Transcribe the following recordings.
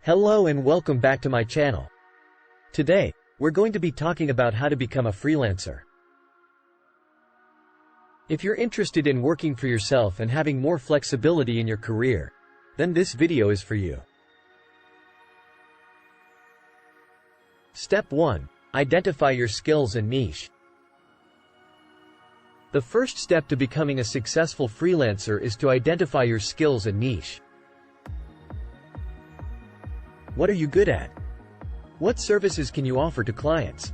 Hello and welcome back to my channel. Today, we're going to be talking about how to become a freelancer. If you're interested in working for yourself and having more flexibility in your career, then this video is for you. Step 1. Identify your skills and niche. The first step to becoming a successful freelancer is to identify your skills and niche. What are you good at? What services can you offer to clients?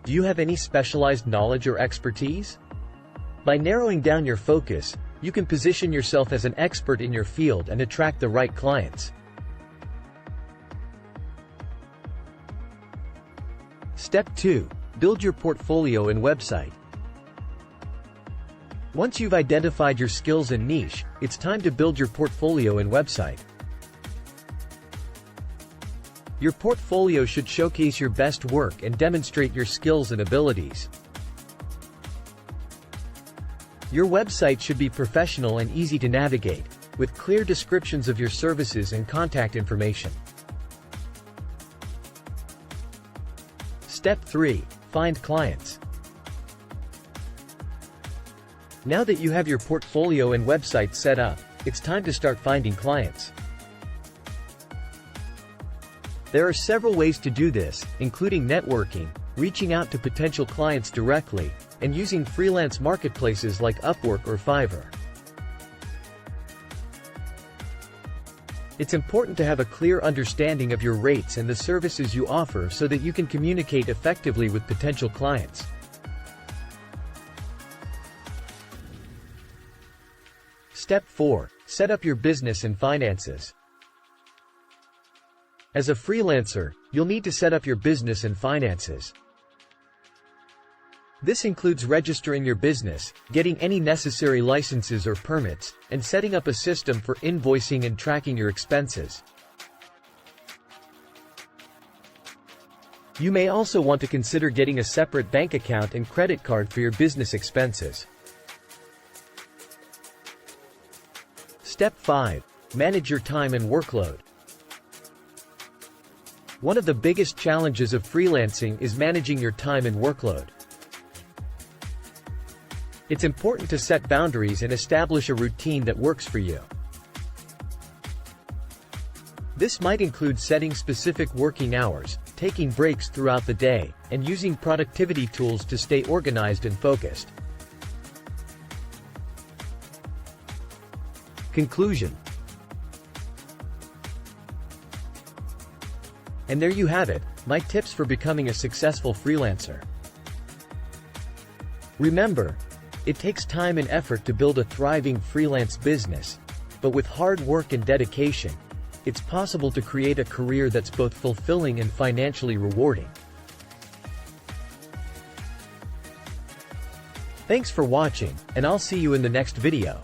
Do you have any specialized knowledge or expertise? By narrowing down your focus, you can position yourself as an expert in your field and attract the right clients. Step 2. Build your portfolio and website. Once you've identified your skills and niche, it's time to build your portfolio and website. Your portfolio should showcase your best work and demonstrate your skills and abilities. Your website should be professional and easy to navigate, with clear descriptions of your services and contact information. Step 3. Find clients. Now that you have your portfolio and website set up, it's time to start finding clients. There are several ways to do this, including networking, reaching out to potential clients directly, and using freelance marketplaces like Upwork or Fiverr. It's important to have a clear understanding of your rates and the services you offer so that you can communicate effectively with potential clients. Step 4. Set up your business and finances. As a freelancer, you'll need to set up your business and finances. This includes registering your business, getting any necessary licenses or permits, and setting up a system for invoicing and tracking your expenses. You may also want to consider getting a separate bank account and credit card for your business expenses. Step 5. Manage your time and workload. One of the biggest challenges of freelancing is managing your time and workload. It's important to set boundaries and establish a routine that works for you. This might include setting specific working hours, taking breaks throughout the day, and using productivity tools to stay organized and focused. Conclusion. And there you have it, my tips for becoming a successful freelancer. Remember, it takes time and effort to build a thriving freelance business, but with hard work and dedication, it's possible to create a career that's both fulfilling and financially rewarding. Thanks for watching, and I'll see you in the next video.